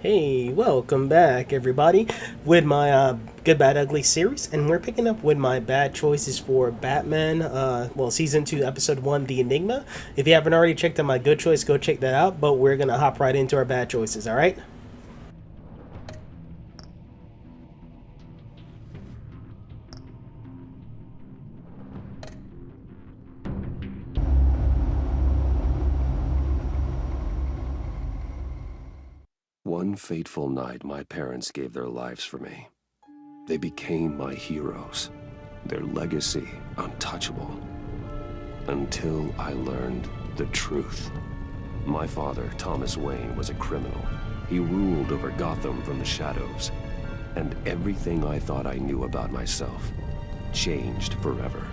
Hey, welcome back, everybody, with my Good, Bad, Ugly series, and we're picking up with my bad choices for Batman, Season 2, Episode 1, The Enigma. If you haven't already checked out my good choice, go check that out, but we're gonna hop right into our bad choices, alright? One fateful night, my parents gave their lives for me. They became my heroes, their legacy untouchable. Until I learned the truth. My father, Thomas Wayne, was a criminal. He ruled over Gotham from the shadows. And everything I thought I knew about myself changed forever.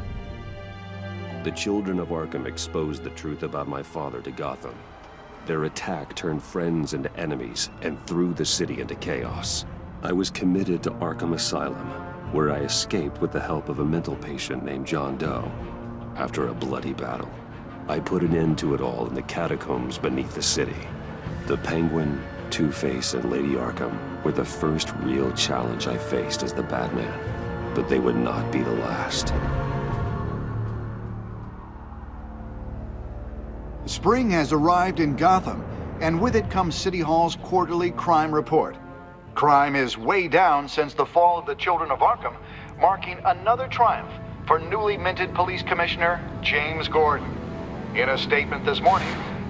The children of Arkham exposed the truth about my father to Gotham. Their attack turned friends into enemies and threw the city into chaos. I was committed to Arkham Asylum, where I escaped with the help of a mental patient named John Doe. After a bloody battle, I put an end to it all in the catacombs beneath the city. The Penguin, Two-Face, and Lady Arkham were the first real challenge I faced as the Batman, but they would not be the last. Spring has arrived in Gotham, and with it comes City Hall's quarterly crime report. Crime is way down since the fall of the Children of Arkham, marking another triumph for newly minted Police Commissioner James Gordon. In a statement this morning,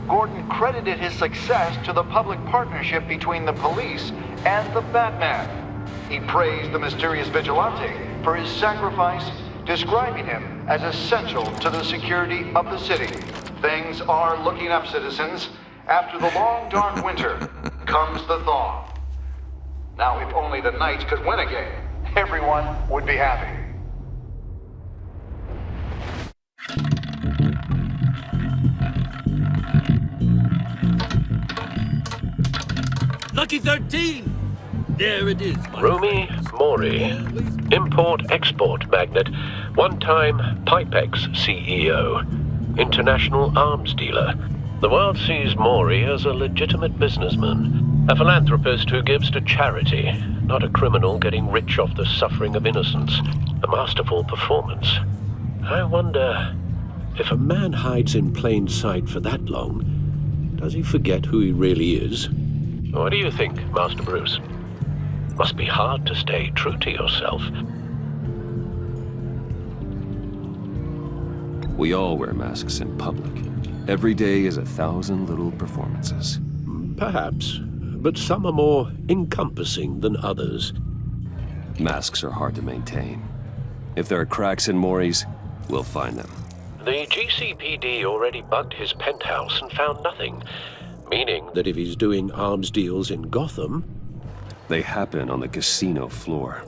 Gordon credited his success to the public partnership between the police and the Batman. He praised the mysterious vigilante for his sacrifice, describing him as essential to the security of the city. Things are looking up, citizens. After the long, dark winter comes the thaw. Now, if only the Knights could win a game, everyone would be happy. Lucky 13! There it is, my Rumi friends. Mori, import-export magnate, one-time Pipex CEO, international arms dealer. The world sees Mori as a legitimate businessman, a philanthropist who gives to charity, not a criminal getting rich off the suffering of innocence. A masterful performance. I wonder, if a man hides in plain sight for that long, does he forget who he really is? What do you think, Master Bruce? Must be hard to stay true to yourself. We all wear masks in public. Every day is 1,000 little performances. Perhaps, but some are more encompassing than others. Masks are hard to maintain. If there are cracks in Mori's, we'll find them. The GCPD already bugged his penthouse and found nothing, meaning that if he's doing arms deals in Gotham... They happen on the casino floor.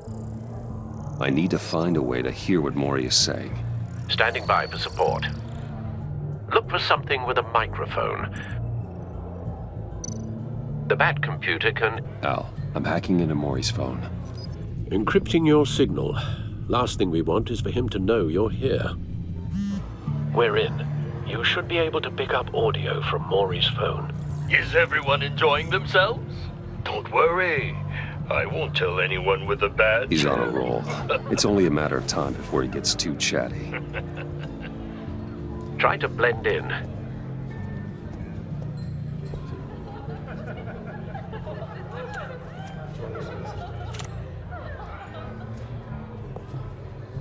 I need to find a way to hear what Mori is saying. Standing by for support. Look for something with a microphone. The Bat computer can... Al, I'm hacking into Mori's phone. Encrypting your signal. Last thing we want is for him to know you're here. We're in. You should be able to pick up audio from Mori's phone. Is everyone enjoying themselves? Don't worry. I won't tell anyone with a badge. He's on a roll. It's only a matter of time before he gets too chatty. Try to blend in.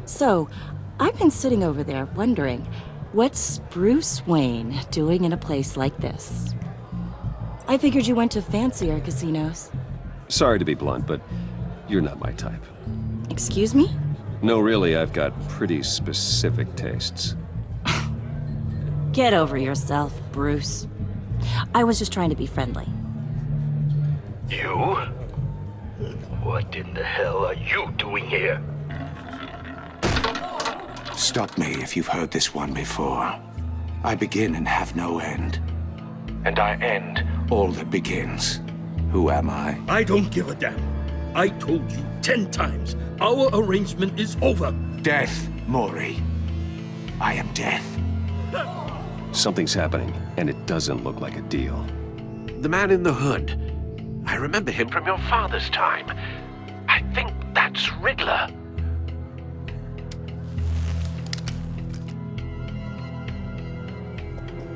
So, I've been sitting over there wondering, what's Bruce Wayne doing in a place like this? I figured you went to fancier casinos. Sorry to be blunt, but you're not my type. Excuse me? No, really, I've got pretty specific tastes. Get over yourself, Bruce. I was just trying to be friendly. You? What in the hell are you doing here? Stop me if you've heard this one before. I begin and have no end. And I end all that begins. Who am I? I don't give a damn. I told you 10 times. Our arrangement is over. Death, Mori. I am death. Something's happening, and it doesn't look like a deal. The man in the hood. I remember him from your father's time. I think that's Riddler.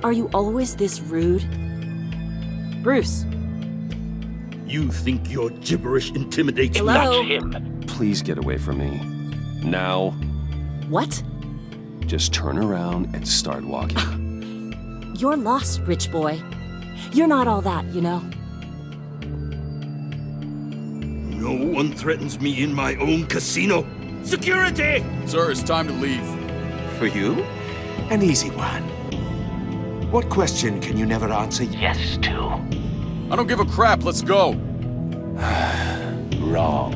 Are you always this rude? Bruce. You think your gibberish intimidates me? Hello? Not him. Please get away from me. Now, What? just turn around and start walking. You're lost, rich boy. You're not all that, you know. No one threatens me in my own casino. Security! Sir, it's time to leave. For you? An easy one. What question can you never answer yes to? I don't give a crap, let's go. Wrong.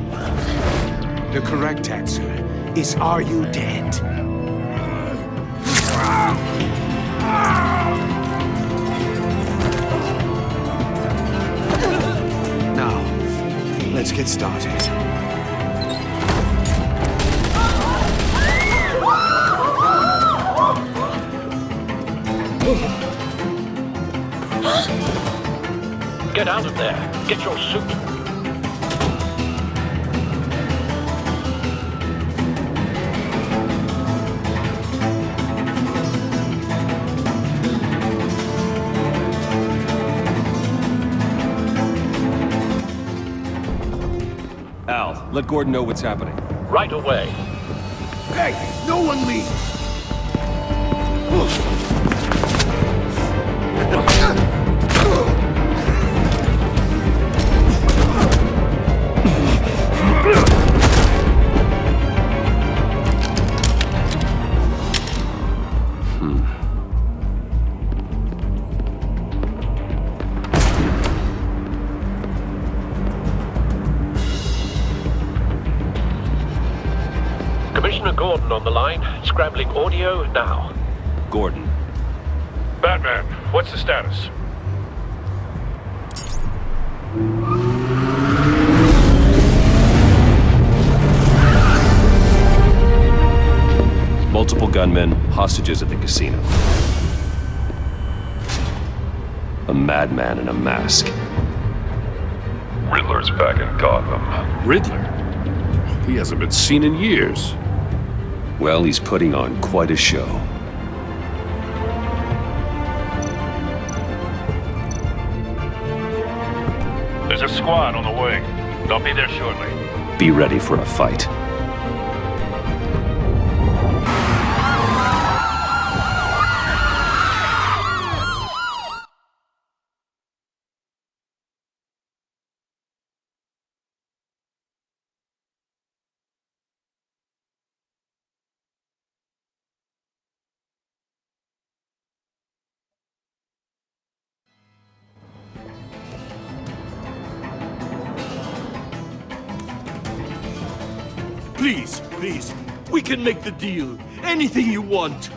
The correct answer is, are you dead? Now, let's get started. Get out of there. Get your suit. Al, let Gordon know what's happening. Right away. Hey, no one leave! Commissioner Gordon on the line. Scrambling audio now. Gordon. Batman, what's the status? Multiple gunmen, hostages at the casino. A madman in a mask. Riddler's back in Gotham. Riddler? He hasn't been seen in years. Well, he's putting on quite a show. There's a squad on the way. They'll be there shortly. Be ready for a fight. Please, please, we can make the deal. Anything you want.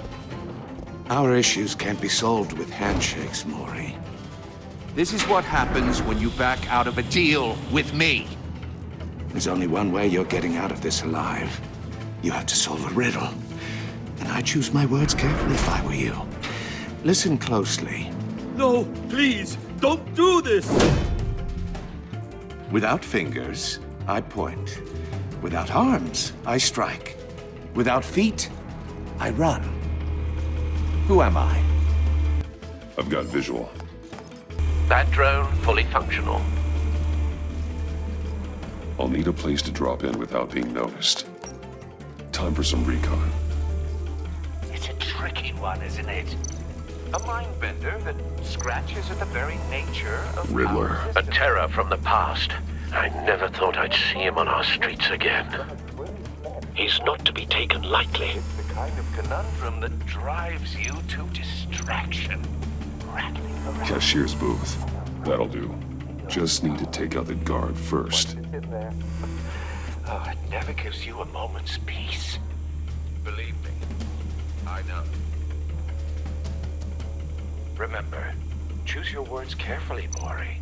Our issues can't be solved with handshakes, Maury. This is what happens when you back out of a deal with me. There's only one way you're getting out of this alive. You have to solve a riddle. And I choose my words carefully if I were you. Listen closely. No, please, don't do this. Without fingers, I point. Without arms, I strike. Without feet, I run. Who am I? I've got visual. That drone fully functional. I'll need a place to drop in without being noticed. Time for some recon. It's a tricky one, isn't it? A mind bender that scratches at the very nature of Riddler. A terror from the past. I never thought I'd see him on our streets again. He's not to be taken lightly. It's the kind of conundrum that drives you to distraction. Rattling around. Cashier's booth. That'll do. Just need to take out the guard first. In there. Oh, it never gives you a moment's peace. Believe me, I know. Remember, choose your words carefully, Maury.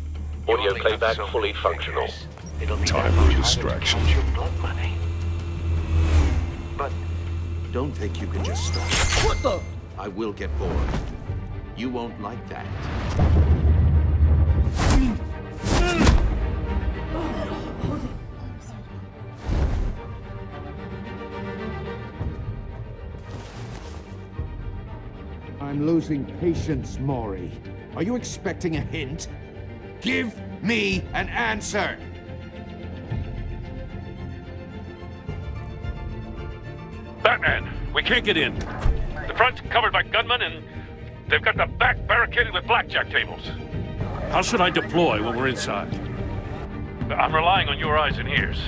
You Audio only have playback so fully many functional. fingers. It'll be Time that for much a harder to distraction. count your blood money. But Don't think you can just stop. What the? I will get bored. You won't like that. I'm losing patience, Maury. Are you expecting a hint? Give me an answer! Batman, we can't get in. The front's covered by gunmen, and they've got the back barricaded with blackjack tables. How should I deploy when we're inside? I'm relying on your eyes and ears.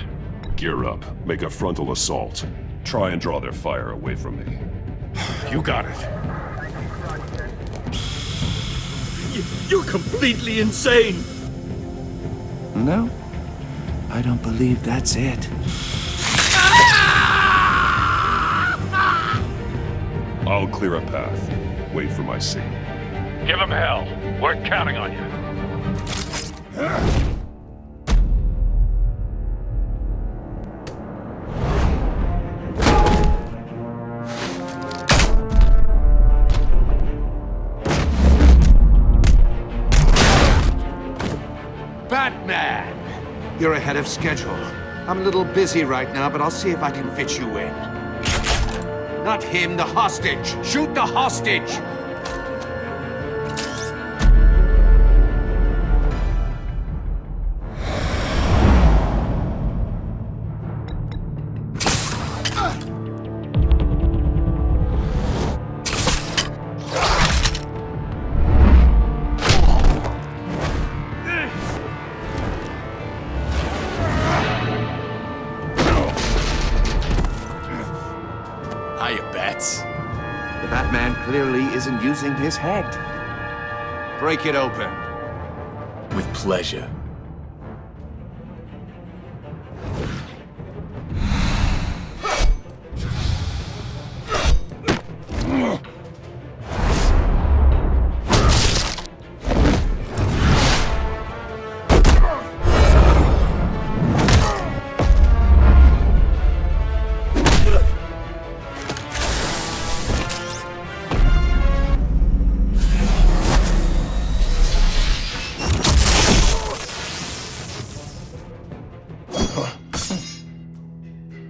Gear up. Make a frontal assault. Try and draw their fire away from me. You got it. You're completely insane! No, I don't believe that's it. I'll clear a path. Wait for my signal. Give him hell. We're counting on you. Batman! You're ahead of schedule. I'm a little busy right now, but I'll see if I can fit you in. Not him, the hostage! Shoot the hostage! The Batman clearly isn't using his head. Break it open. With pleasure.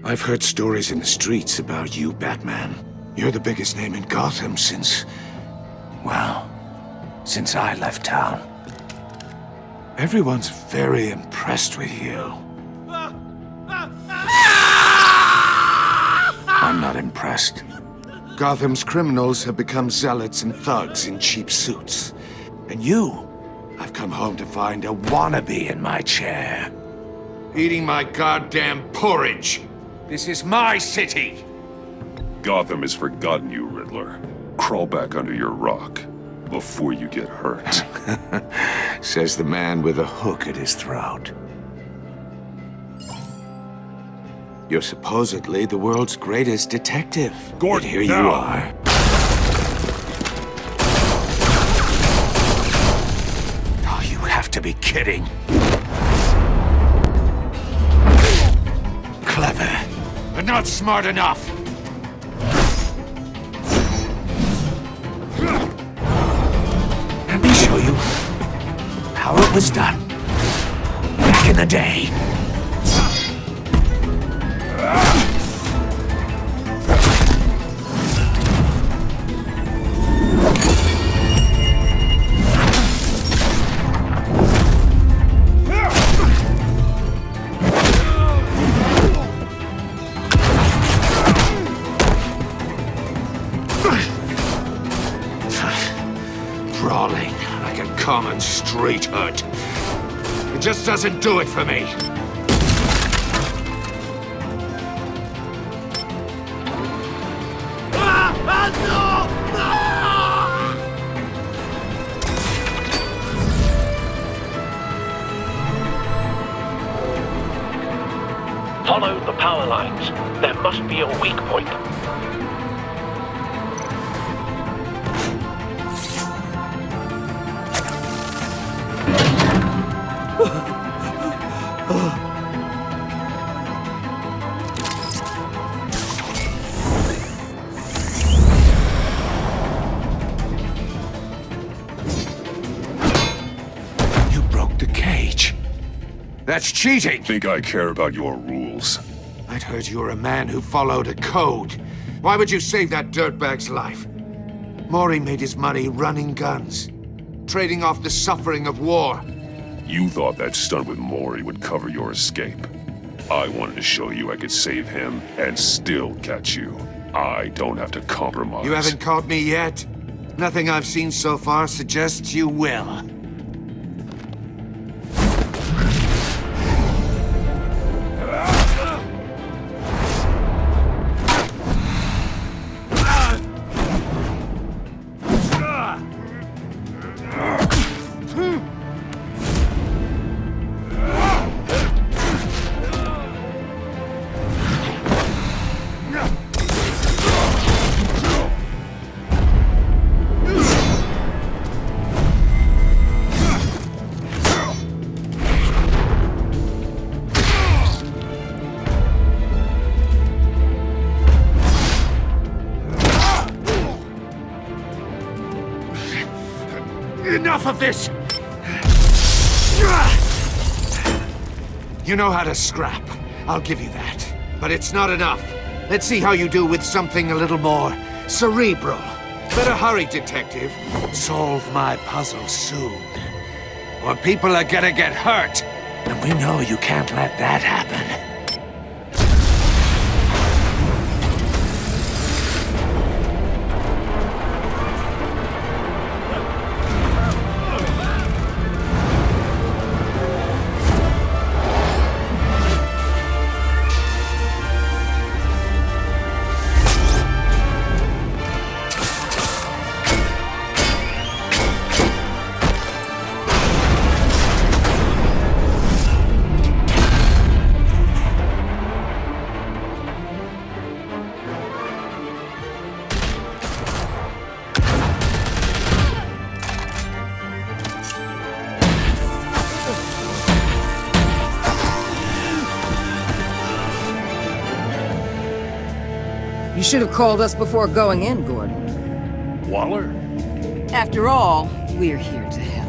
I've heard stories in the streets about you, Batman. You're the biggest name in Gotham since I left town. Everyone's very impressed with you. I'm not impressed. Gotham's criminals have become zealots and thugs in cheap suits. And you, I've come home to find a wannabe in my chair. Eating my goddamn porridge. This is my city! Gotham has forgotten you, Riddler. Crawl back under your rock before you get hurt. Says the man with a hook at his throat. You're supposedly the world's greatest detective. Gordon, but here now. you are. Oh, you have to be kidding. Clever, but not smart enough. Let me show you how it was done back in the day. Brawling like a common street hood. It just doesn't do it for me. Follow the power lines. There must be a weak point. You broke the cage. That's cheating! Think I care about your rules? I'd heard you were a man who followed a code. Why would you save that dirtbag's life? Maury made his money running guns, trading off the suffering of war. You thought that stunt with Maury would cover your escape. I wanted to show you I could save him and still catch you. I don't have to compromise. You haven't caught me yet. Nothing I've seen so far suggests you will. Enough of this! You know how to scrap. I'll give you that. But it's not enough. Let's see how you do with something a little more cerebral. Better hurry, detective. Solve my puzzle soon. Or people are gonna get hurt. And we know you can't let that happen. You should have called us before going in, Gordon. Waller? After all, we're here to help.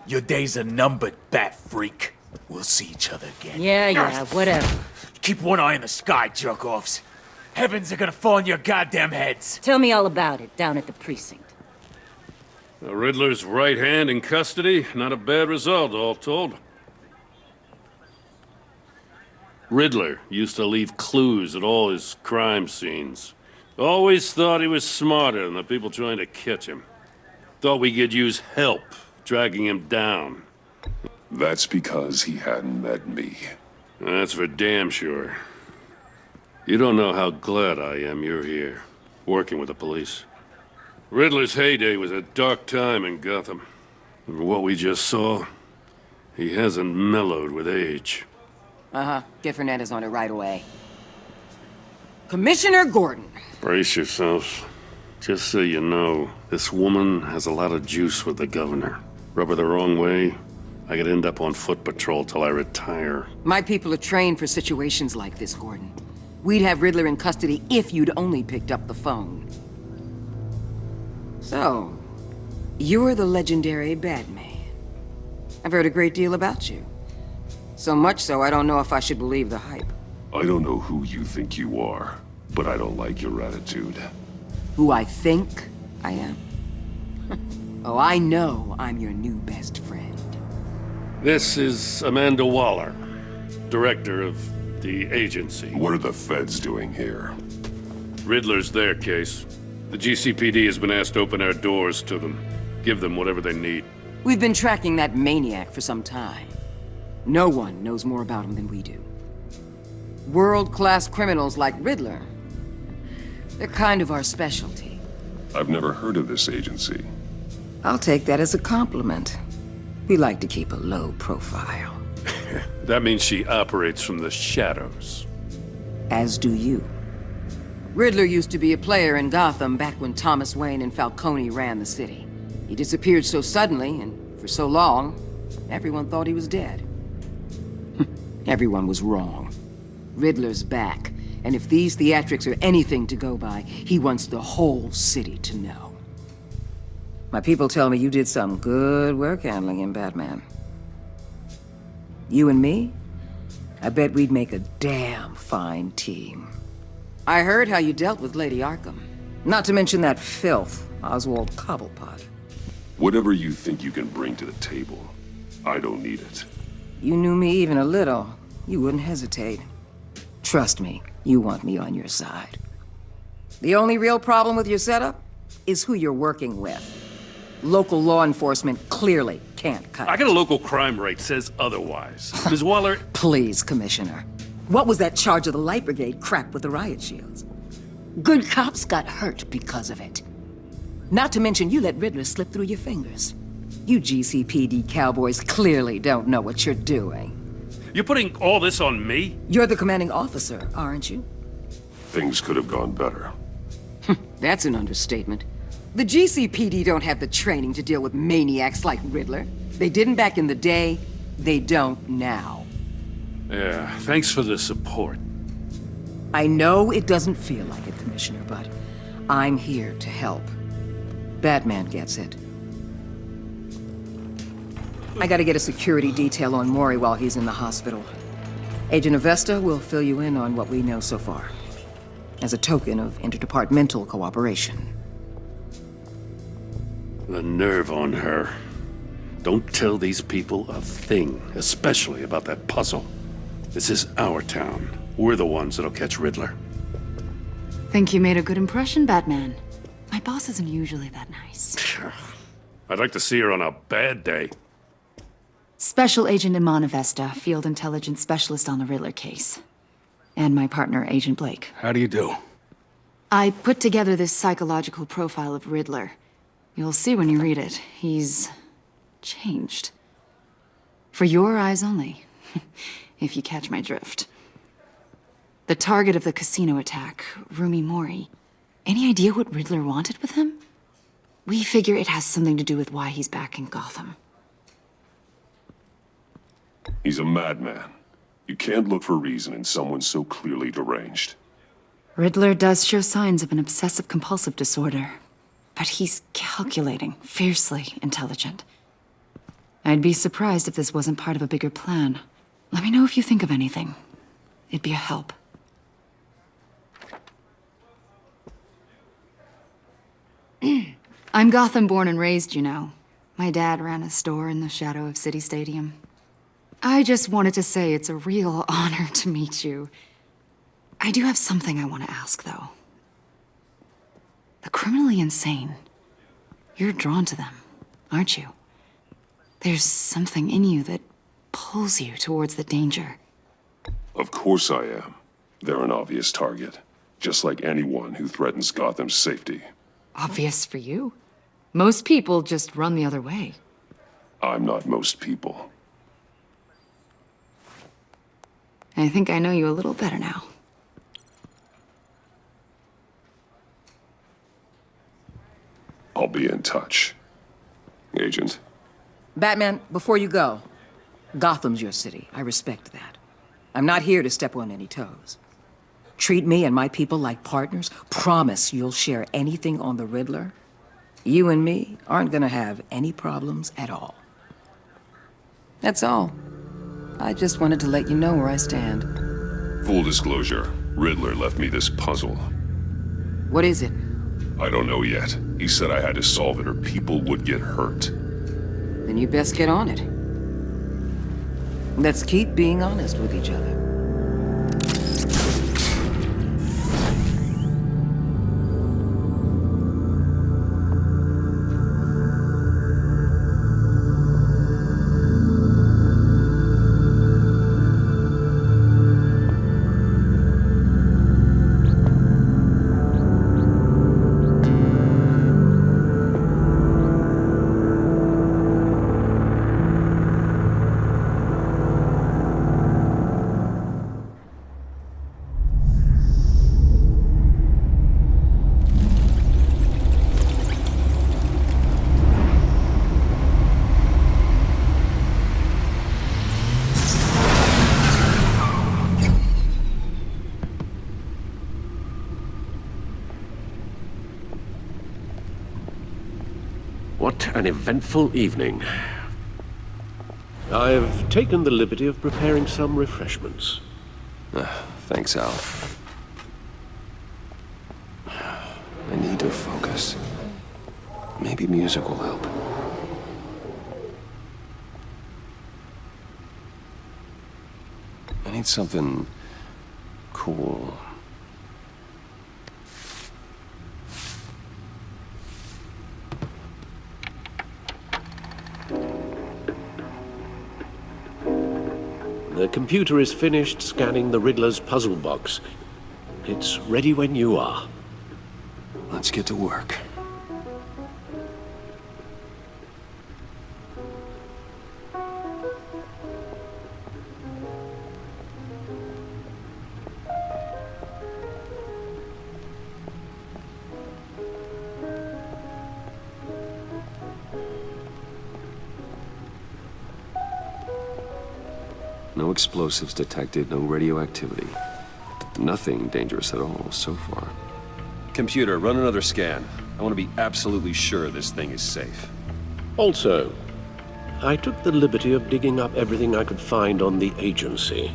Your days are numbered, bat freak. We'll see each other again. Yeah, whatever. Keep one eye in the sky, jerk-offs. Heavens are gonna fall on your goddamn heads. Tell me all about it down at the precinct. The Riddler's right hand in custody. Not a bad result, all told. Riddler used to leave clues at all his crime scenes. Always thought he was smarter than the people trying to catch him. Thought we could use help dragging him down. That's because he hadn't met me. That's for damn sure. You don't know how glad I am you're here, working with the police. Riddler's heyday was a dark time in Gotham. And what we just saw, he hasn't mellowed with age. Get Fernandez on it right away. Commissioner Gordon. Brace yourselves. Just so you know, this woman has a lot of juice with the governor. Rub her the wrong way, I could end up on foot patrol till I retire. My people are trained for situations like this, Gordon. We'd have Riddler in custody if you'd only picked up the phone. So, you're the legendary Batman. I've heard a great deal about you. So much so, I don't know if I should believe the hype. I don't know who you think you are, but I don't like your attitude. Who I think I am? Oh, I know I'm your new best friend. This is Amanda Waller, director of the agency. What are the feds doing here? Riddler's their case. The GCPD has been asked to open our doors to them. Give them whatever they need. We've been tracking that maniac for some time. No one knows more about him than we do. World-class criminals like Riddler. They're kind of our specialty. I've never heard of this agency. I'll take that as a compliment. We like to keep a low profile. That means she operates from the shadows. As do you. Riddler used to be a player in Gotham back when Thomas Wayne and Falcone ran the city. He disappeared so suddenly and for so long, everyone thought he was dead. Everyone was wrong. Riddler's back, and if these theatrics are anything to go by, he wants the whole city to know. My people tell me you did some good work handling him, Batman. You and me? I bet we'd make a damn fine team. I heard how you dealt with Lady Arkham. Not to mention that filth, Oswald Cobblepot. Whatever you think you can bring to the table, I don't need it. You knew me even a little, you wouldn't hesitate. Trust me, you want me on your side. The only real problem with your setup is who you're working with. Local law enforcement clearly can't cut I got a local crime rate says otherwise. Ms. Waller... Please, Commissioner. What was that charge of the Light Brigade crap with the riot shields? Good cops got hurt because of it. Not to mention you let Riddler slip through your fingers. You GCPD cowboys clearly don't know what you're doing. You're putting all this on me? You're the commanding officer, aren't you? Things could have gone better. That's an understatement. The GCPD don't have the training to deal with maniacs like Riddler. They didn't back in the day, they don't now. Yeah, thanks for the support. I know it doesn't feel like it, Commissioner, but I'm here to help. Batman gets it. I gotta get a security detail on Mori while he's in the hospital. Agent Avesta will fill you in on what we know so far, as a token of interdepartmental cooperation. The nerve on her. Don't tell these people a thing, especially about that puzzle. This is our town. We're the ones that'll catch Riddler. Think you made a good impression, Batman? My boss isn't usually that nice. I'd like to see her on a bad day. Special Agent Iman Avesta, Field Intelligence Specialist on the Riddler case. And my partner, Agent Blake. How do you do? I put together this psychological profile of Riddler. You'll see when you read it. He's changed. For your eyes only, if you catch my drift. The target of the casino attack, Rumi Mori. Any idea what Riddler wanted with him? We figure it has something to do with why he's back in Gotham. He's a madman. You can't look for reason in someone so clearly deranged. Riddler does show signs of an obsessive-compulsive disorder, but he's calculating, fiercely intelligent. I'd be surprised if this wasn't part of a bigger plan. Let me know if you think of anything. It'd be a help. I'm Gotham born and raised, you know. My dad ran a store in the shadow of City Stadium. I just wanted to say it's a real honor to meet you. I do have something I want to ask, though. The criminally insane. You're drawn to them, aren't you? There's something in you that pulls you towards the danger. Of course I am. They're an obvious target, just like anyone who threatens Gotham's safety. Obvious for you. Most people just run the other way. I'm not most people. I think I know you a little better now. I'll be in touch. Agent. Batman, before you go, Gotham's your city. I respect that. I'm not here to step on any toes. Treat me and my people like partners. Promise you'll share anything on the Riddler. You and me aren't gonna have any problems at all. That's all. I just wanted to let you know where I stand. Full disclosure, Riddler left me this puzzle. What is it? I don't know yet. He said I had to solve it or people would get hurt. Then you best get on it. Let's keep being honest with each other. What an eventful evening. I've taken the liberty of preparing some refreshments. Thanks, Al. I need to focus. Maybe music will help. I need something cool. The computer is finished scanning the Riddler's puzzle box. It's ready when you are. Let's get to work. No explosives detected, no radioactivity. Nothing dangerous at all so far. Computer, run another scan. I want to be absolutely sure this thing is safe. Also, I took the liberty of digging up everything I could find on the agency.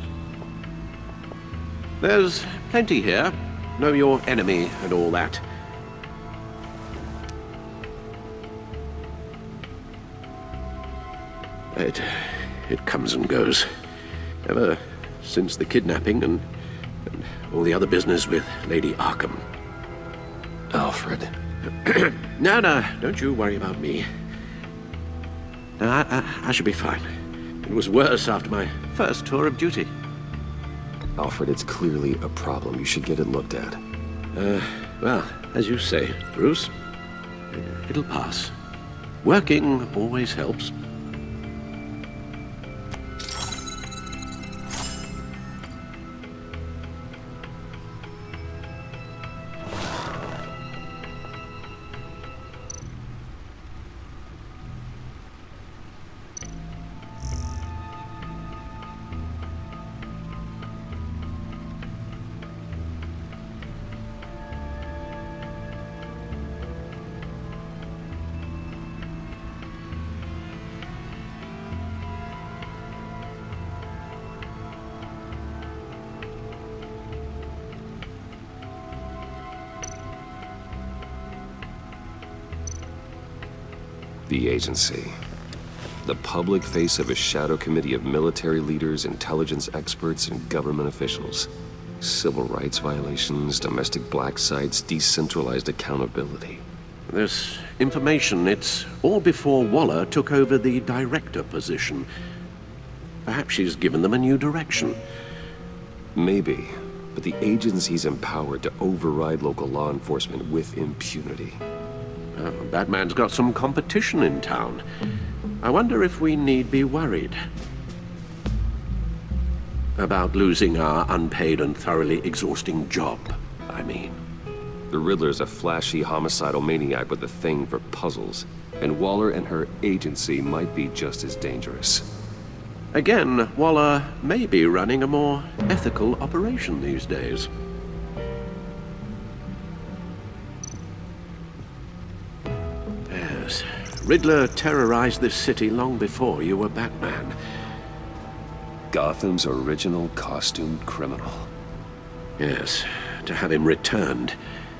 There's plenty here. Know your enemy and all that. It comes and goes. Ever since the kidnapping and all the other business with Lady Arkham. Alfred. No, don't you worry about me. No, I should be fine. It was worse after my first tour of duty. Alfred, it's clearly a problem. You should get it looked at. Well, as you say, Bruce, it'll pass. Working always helps. The agency. The public face of a shadow committee of military leaders, intelligence experts, and government officials. Civil rights violations, domestic black sites, decentralized accountability. This information, it's all before Waller took over the director position. Perhaps she's given them a new direction. Maybe, but the agency's empowered to override local law enforcement with impunity. Batman's got some competition in town. I wonder if we need be worried about losing our unpaid and thoroughly exhausting job, I mean. The Riddler's a flashy, homicidal maniac with a thing for puzzles, and Waller and her agency might be just as dangerous. Again, Waller may be running a more ethical operation these days. Riddler terrorized this city long before you were Batman. Gotham's original costumed criminal. Yes, to have him returned,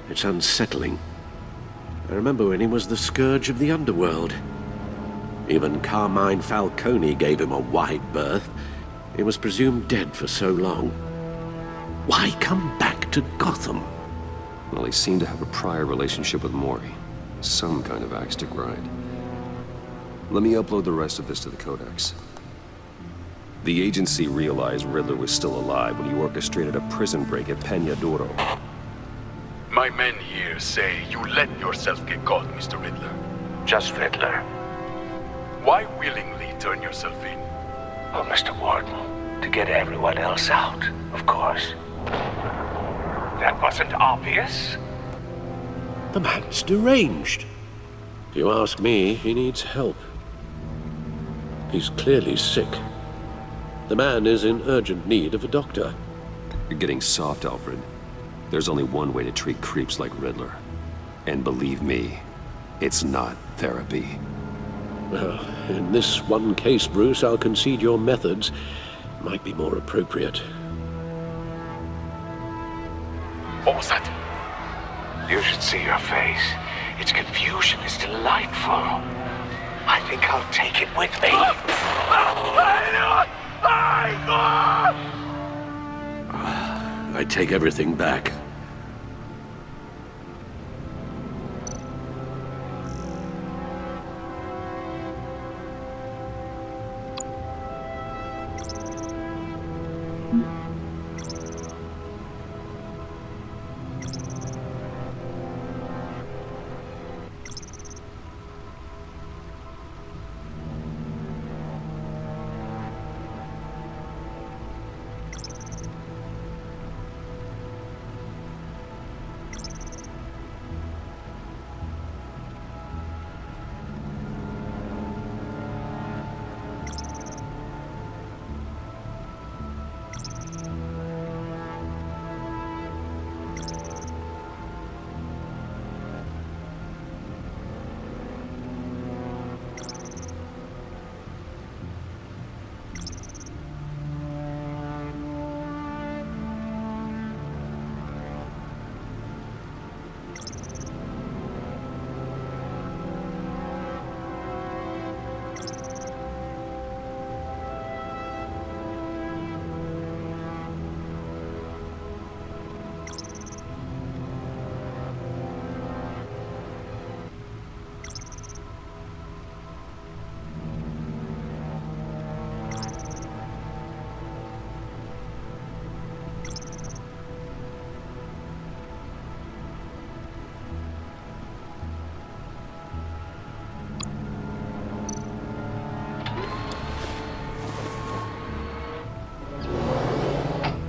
it's unsettling. I remember when he was the scourge of the underworld. Even Carmine Falcone gave him a wide berth. He was presumed dead for so long. Why come back to Gotham? Well, he seemed to have a prior relationship with Mori. Some kind of axe to grind. Let me upload the rest of this to the Codex. The agency realized Riddler was still alive when he orchestrated a prison break at Peña Duro. My men here say you let yourself get caught, Mr. Riddler. Just Riddler. Why willingly turn yourself in? Oh, Mr. Warden, to get everyone else out, of course. That wasn't obvious? The man's deranged. If you ask me, he needs help. He's clearly sick. The man is in urgent need of a doctor. You're getting soft, Alfred. There's only one way to treat creeps like Riddler. And believe me, It's not therapy. Well, in this one case, Bruce, I'll concede your methods might be more appropriate. What was that? You should see your face. Its confusion is delightful. I think I'll take it with me. I take everything back.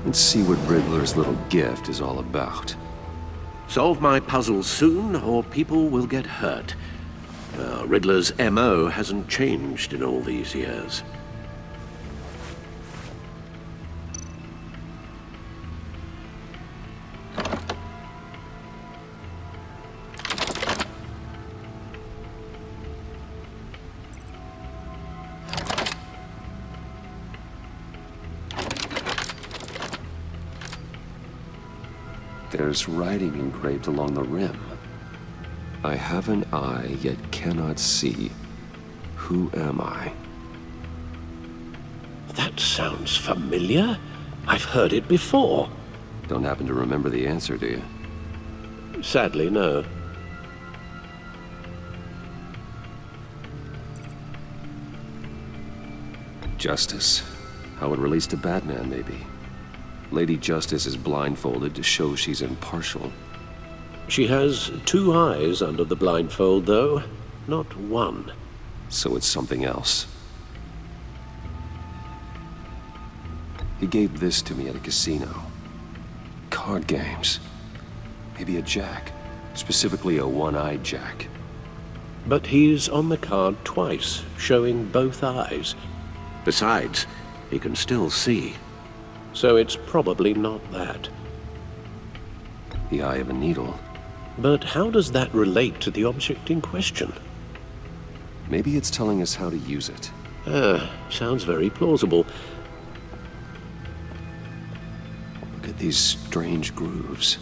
Let's see what Riddler's little gift is all about. Solve my puzzles soon, or people will get hurt. Riddler's MO hasn't changed in all these years. There's writing engraved along the rim. I have an eye, yet cannot see. Who am I? That sounds familiar. I've heard it before. Don't happen to remember the answer, do you? Sadly, no. Justice. How it relates to Batman, maybe. Lady Justice is blindfolded to show she's impartial. She has two eyes under the blindfold, though, not one. So it's something else. He gave this to me at a casino. Card games. Maybe a jack. Specifically a one-eyed jack. But he's on the card twice, showing both eyes. Besides, he can still see. So it's probably not that. The eye of a needle. But how does that relate to the object in question? Maybe it's telling us how to use it. Sounds very plausible. Look at these strange grooves.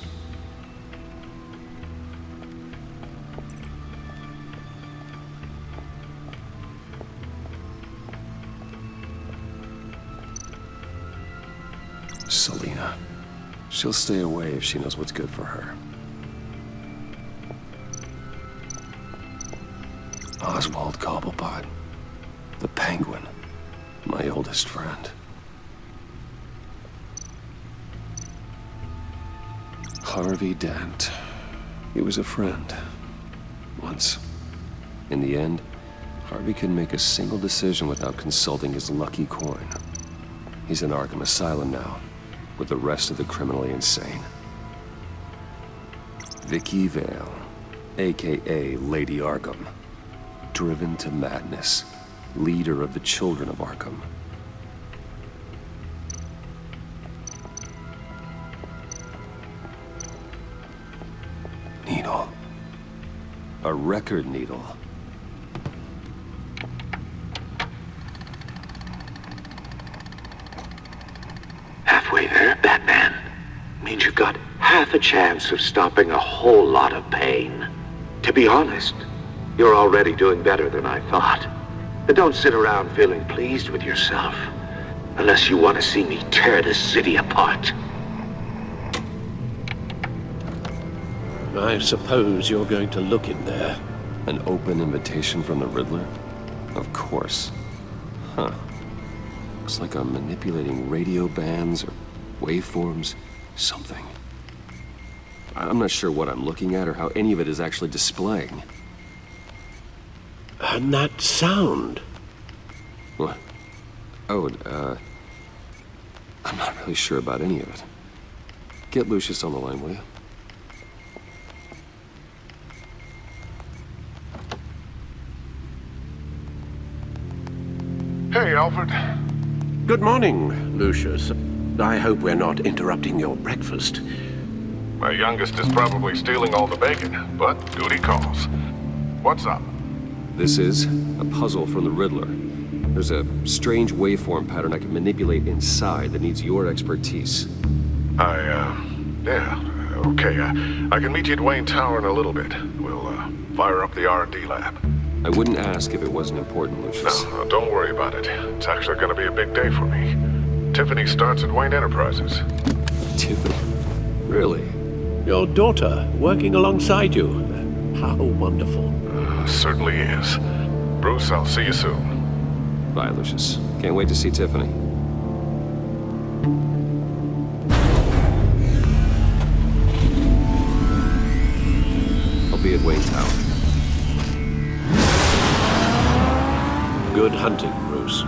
Selina. She'll stay away if she knows what's good for her. Oswald Cobblepot. The Penguin. My oldest friend. Harvey Dent. He was a friend. Once. In the end, Harvey couldn't make a single decision without consulting his lucky coin. He's in Arkham Asylum now, with the rest of the criminally insane. Vicky Vale, a.k.a. Lady Arkham. Driven to madness. Leader of the Children of Arkham. Needle. A record needle. Halfway there, Batman. Means you've got half a chance of stopping a whole lot of pain. To be honest, you're already doing better than I thought. But don't sit around feeling pleased with yourself, unless you want to see me tear this city apart. I suppose you're going to look in there. An open invitation from the Riddler? Of course. Huh. Looks like I'm manipulating radio bands or waveforms. Something. I'm not sure what I'm looking at or how any of it is actually displaying. And that sound? What? Oh, I'm not really sure about any of it. Get Lucius on the line, will you? Hey, Alfred. Good morning, Lucius. I hope we're not interrupting your breakfast. My youngest is probably stealing all the bacon, but duty calls. What's up? This is a puzzle from the Riddler. There's a strange waveform pattern I can manipulate inside that needs your expertise. Yeah, okay. I can meet you at Wayne Tower in a little bit. We'll, fire up the R&D lab. I wouldn't ask if it wasn't important, Lucius. No, don't worry about it. It's actually gonna be a big day for me. Tiffany starts at Wayne Enterprises. Tiffany? Really? Your daughter working alongside you. How wonderful. Certainly is. Bruce, I'll see you soon. Bye, Lucius. Can't wait to see Tiffany. I'll be at Wayne Tower. Good hunting, Bruce.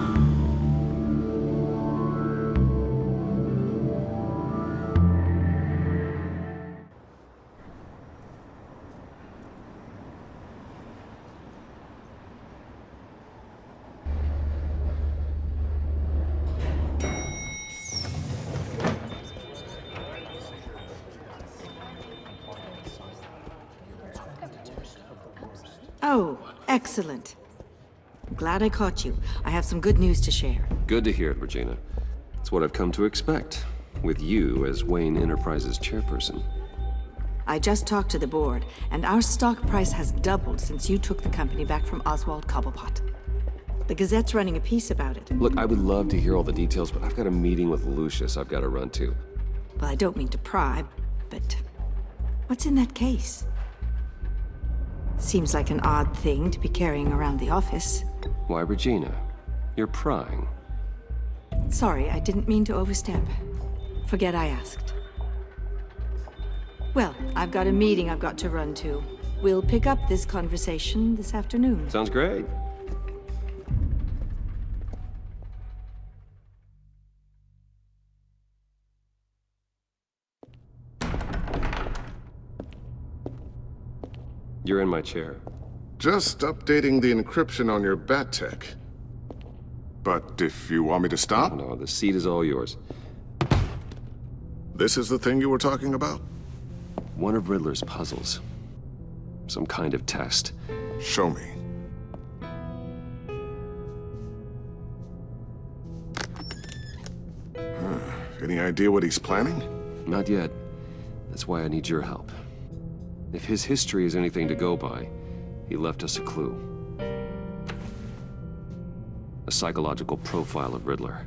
Oh, excellent. Glad I caught you. I have some good news to share. Good to hear it, Regina. It's what I've come to expect, with you as Wayne Enterprises chairperson. I just talked to the board, and our stock price has doubled since you took the company back from Oswald Cobblepot. The Gazette's running a piece about it. Look, I would love to hear all the details, but I've got a meeting with Lucius I've got to run to. Well, I don't mean to pry, but what's in that case? Seems like an odd thing to be carrying around the office. Why, Regina? You're prying. Sorry, I didn't mean to overstep. Forget I asked. Well, I've got a meeting I've got to run to. We'll pick up this conversation this afternoon. Sounds great. You're in my chair. Just updating the encryption on your bat tech. But if you want me to stop? No, the seat is all yours. This is the thing you were talking about? One of Riddler's puzzles. Some kind of test. Show me. Any idea what he's planning? Not yet. That's why I need your help. If his history is anything to go by, he left us a clue. A psychological profile of Riddler.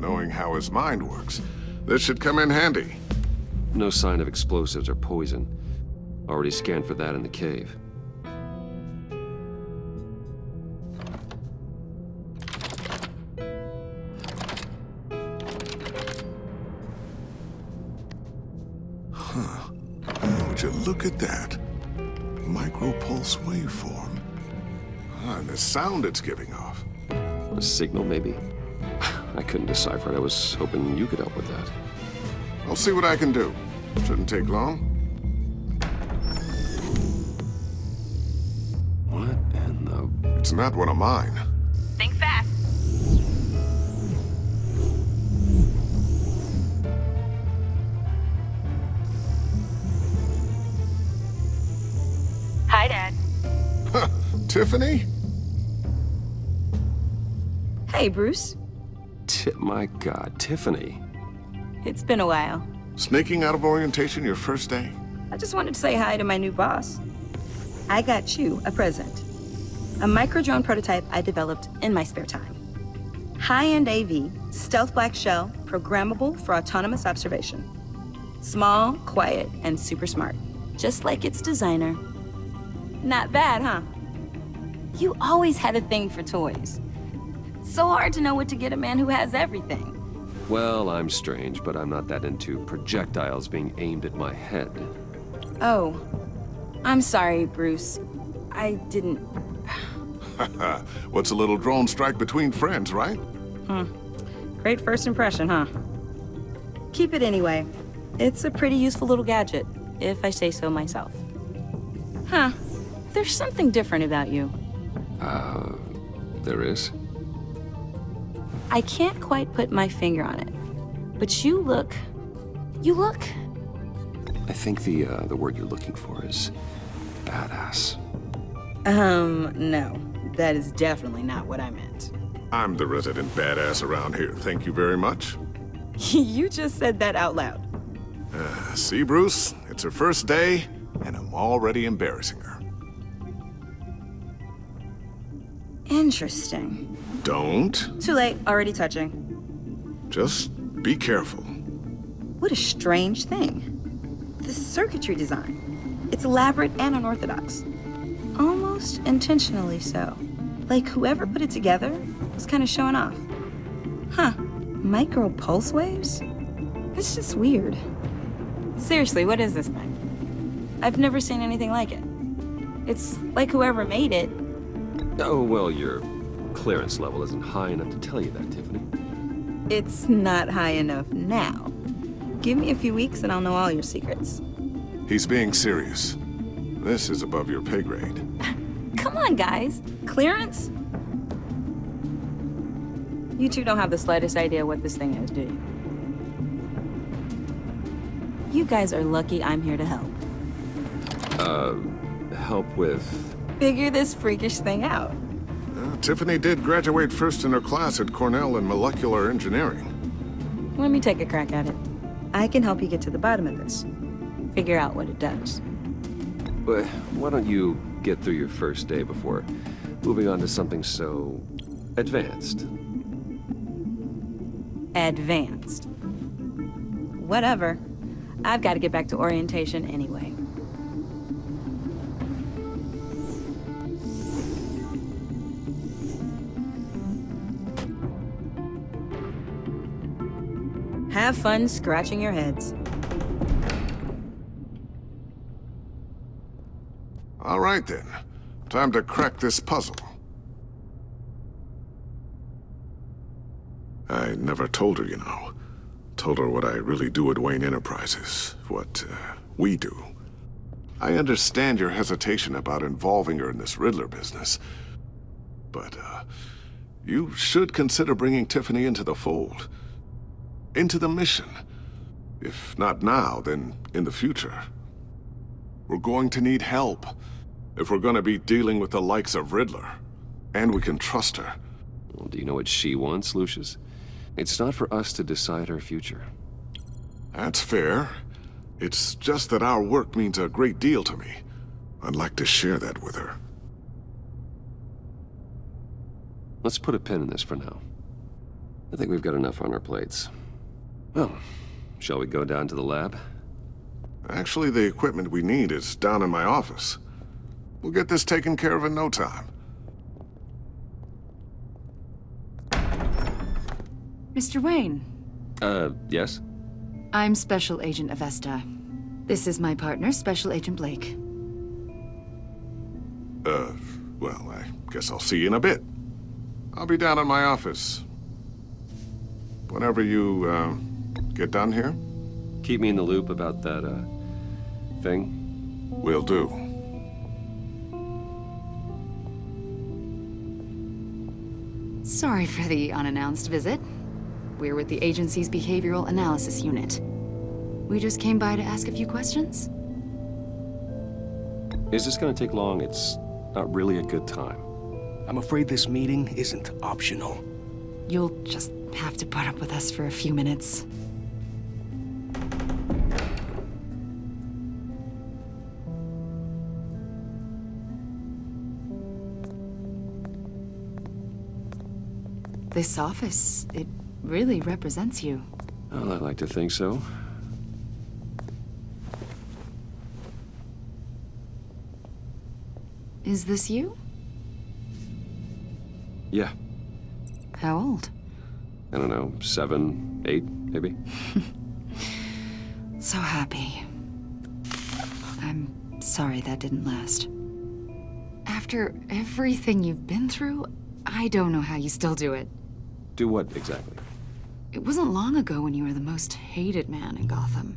Knowing how his mind works, this should come in handy. No sign of explosives or poison. Already scanned for that in the cave. Would you look at that? Micropulse waveform. And the sound it's giving off. A signal, maybe? I couldn't decipher it. I was hoping you could help with that. I'll see what I can do. Shouldn't take long. What in the... It's not one of mine. Think fast. Tiffany? Hey, Bruce. My God, Tiffany. It's been a while. Sneaking out of orientation your first day? I just wanted to say hi to my new boss. I got you a present. A micro-drone prototype I developed in my spare time. High-end AV, stealth black shell, programmable for autonomous observation. Small, quiet, and super smart. Just like its designer. Not bad, huh? You always had a thing for toys. It's so hard to know what to get a man who has everything. Well, I'm strange, but I'm not that into projectiles being aimed at my head. Oh, I'm sorry, Bruce. I didn't... What's a little drone strike between friends, right? Great first impression, huh? Keep it anyway. It's a pretty useful little gadget, if I say so myself. Huh. There's something different about you. There is? I can't quite put my finger on it, but you look... I think the word you're looking for is badass. No. That is definitely not what I meant. I'm the resident badass around here. Thank you very much. You just said that out loud. See, Bruce? It's her first day, and I'm already embarrassing her. Interesting. Don't. Too late, already touching. Just be careful. What a strange thing. The circuitry design. It's elaborate and unorthodox. Almost intentionally so. Like whoever put it together was kind of showing off. Huh. Micro pulse waves? It's just weird. Seriously, what is this thing? I've never seen anything like it. It's like whoever made it. Oh, well, your clearance level isn't high enough to tell you that, Tiffany. It's not high enough now. Give me a few weeks and I'll know all your secrets. He's being serious. This is above your pay grade. Come on, guys. Clearance? You two don't have the slightest idea what this thing is, do you? You guys are lucky I'm here to help. Help with... Figure this freakish thing out. Tiffany did graduate first in her class at Cornell in molecular engineering. Let me take a crack at it. I can help you get to the bottom of this. Figure out what it does. But why don't you get through your first day before moving on to something so advanced? Advanced. Whatever. I've got to get back to orientation anyway. Have fun scratching your heads. All right, then. Time to crack this puzzle. I never told her, you know. Told her what I really do at Wayne Enterprises. What, we do. I understand your hesitation about involving her in this Riddler business. But, you should consider bringing Tiffany into the fold. Into the mission. If not now, then in the future. We're going to need help if we're going to be dealing with the likes of Riddler. And we can trust her. Well, do you know what she wants, Lucius? It's not for us to decide her future. That's fair. It's just that our work means a great deal to me. I'd like to share that with her. Let's put a pin in this for now. I think we've got enough on our plates. Well, shall we go down to the lab? Actually, the equipment we need is down in my office. We'll get this taken care of in no time. Mr. Wayne. Yes? I'm Special Agent Avesta. This is my partner, Special Agent Blake. Well, I guess I'll see you in a bit. I'll be down in my office. Whenever you, get done here? Keep me in the loop about that, thing? Will do. Sorry for the unannounced visit. We're with the agency's Behavioral Analysis Unit. We just came by to ask a few questions. Is this gonna take long? It's not really a good time. I'm afraid this meeting isn't optional. You'll just have to put up with us for a few minutes. This office, it really represents you. Well, I like to think so. Is this you? Yeah. How old? I don't know, 7, 8, maybe? So happy. I'm sorry that didn't last. After everything you've been through, I don't know how you still do it. Do what exactly? It wasn't long ago when you were the most hated man in Gotham,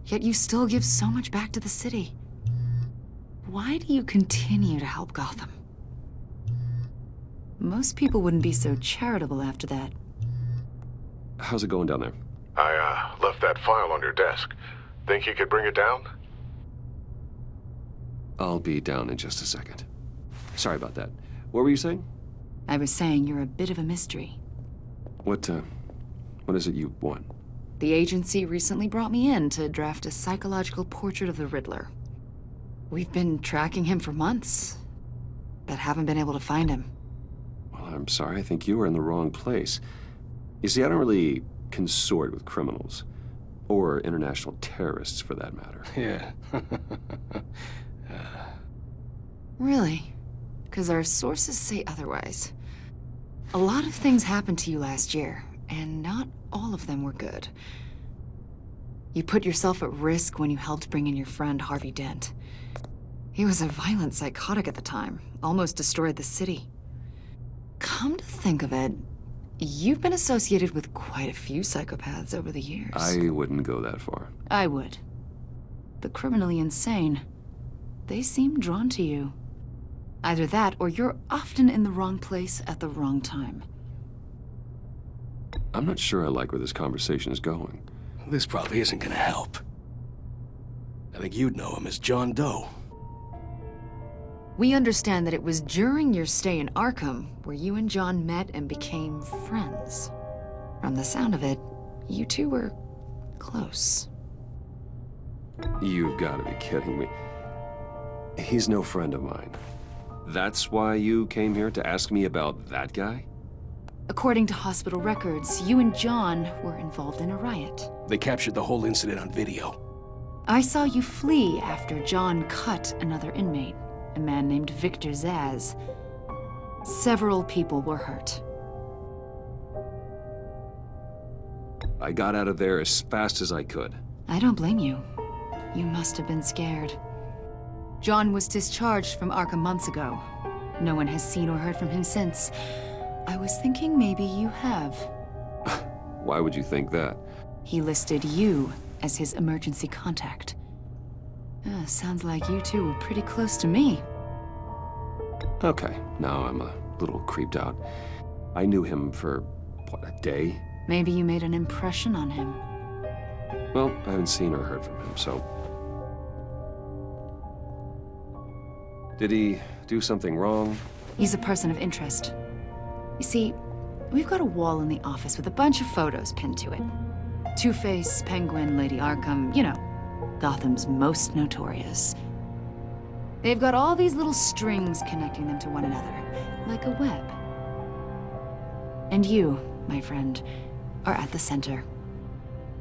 yet you still give so much back to the city. Why do you continue to help Gotham? Most people wouldn't be so charitable after that. How's it going down there? I left that file on your desk. Think you could bring it down? I'll be down in just a second. Sorry about that. What were you saying? I was saying you're a bit of a mystery. What is it you want? The agency recently brought me in to draft a psychological portrait of the Riddler. We've been tracking him for months, but haven't been able to find him. Well, I'm sorry. I think you were in the wrong place. You see, I don't really consort with criminals. Or international terrorists, for that matter. Yeah. Really? Because our sources say otherwise. A lot of things happened to you last year, and not all of them were good. You put yourself at risk when you helped bring in your friend Harvey Dent. He was a violent psychotic at the time, almost destroyed the city. Come to think of it, you've been associated with quite a few psychopaths over the years. I wouldn't go that far. I would. The criminally insane, they seem drawn to you. Either that, or you're often in the wrong place at the wrong time. I'm not sure I like where this conversation is going. This probably isn't gonna help. I think you'd know him as John Doe. We understand that it was during your stay in Arkham where you and John met and became friends. From the sound of it, you two were close. You've got to be kidding me. He's no friend of mine. That's why you came here to ask me about that guy? According to hospital records, you and John were involved in a riot. They captured the whole incident on video. I saw you flee after John cut another inmate, a man named Victor Zaz. Several people were hurt. I got out of there as fast as I could. I don't blame you. You must have been scared. John was discharged from Arkham months ago. No one has seen or heard from him since. I was thinking maybe you have. Why would you think that? He listed you as his emergency contact. Sounds like you two were pretty close to me. Okay, now I'm a little creeped out. I knew him for, what, a day? Maybe you made an impression on him. Well, I haven't seen or heard from him, so... Did he do something wrong? He's a person of interest. You see, we've got a wall in the office with a bunch of photos pinned to it. Two-Face, Penguin, Lady Arkham, you know, Gotham's most notorious. They've got all these little strings connecting them to one another, like a web. And you, my friend, are at the center.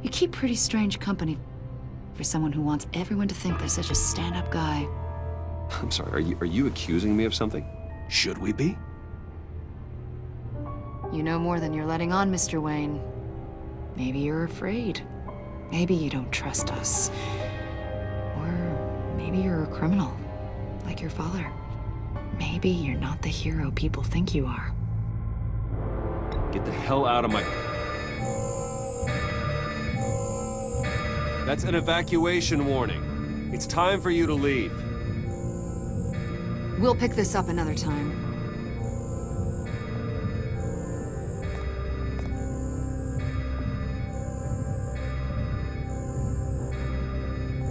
You keep pretty strange company for someone who wants everyone to think they're such a stand-up guy. I'm sorry, are you accusing me of something? Should we be? You know more than you're letting on, Mr. Wayne. Maybe you're afraid. Maybe you don't trust us. Or maybe you're a criminal, like your father. Maybe you're not the hero people think you are. Get the hell out of my... That's an evacuation warning. It's time for you to leave. We'll pick this up another time.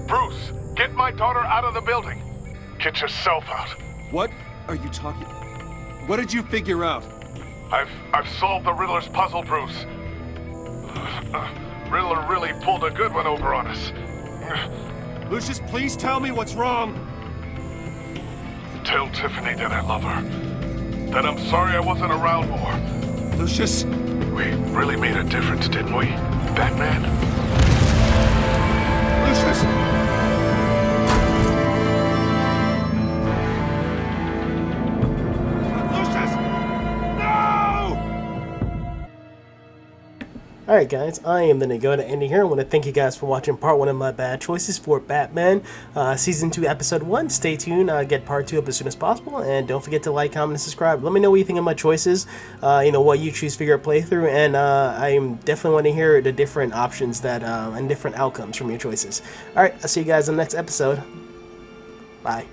Bruce, get my daughter out of the building. Get yourself out. What? are you talking? What did you figure out? I've solved the Riddler's puzzle, Bruce. Riddler really pulled a good one over on us. Lucius, please tell me what's wrong. Tell Tiffany that I love her. That I'm sorry I wasn't around more. Lucius? We really made a difference, didn't we, Batman? Lucius! Alright guys, I am going to go to ending here. I want to thank you guys for watching part 1 of my bad choices for Batman Season 2 Episode 1. Stay tuned, get part 2 up as soon as possible, and don't forget to like, comment, and subscribe. Let me know what you think of my choices, what you choose for your playthrough, and I definitely want to hear the different options that and different outcomes from your choices. Alright, I'll see you guys in the next episode. Bye.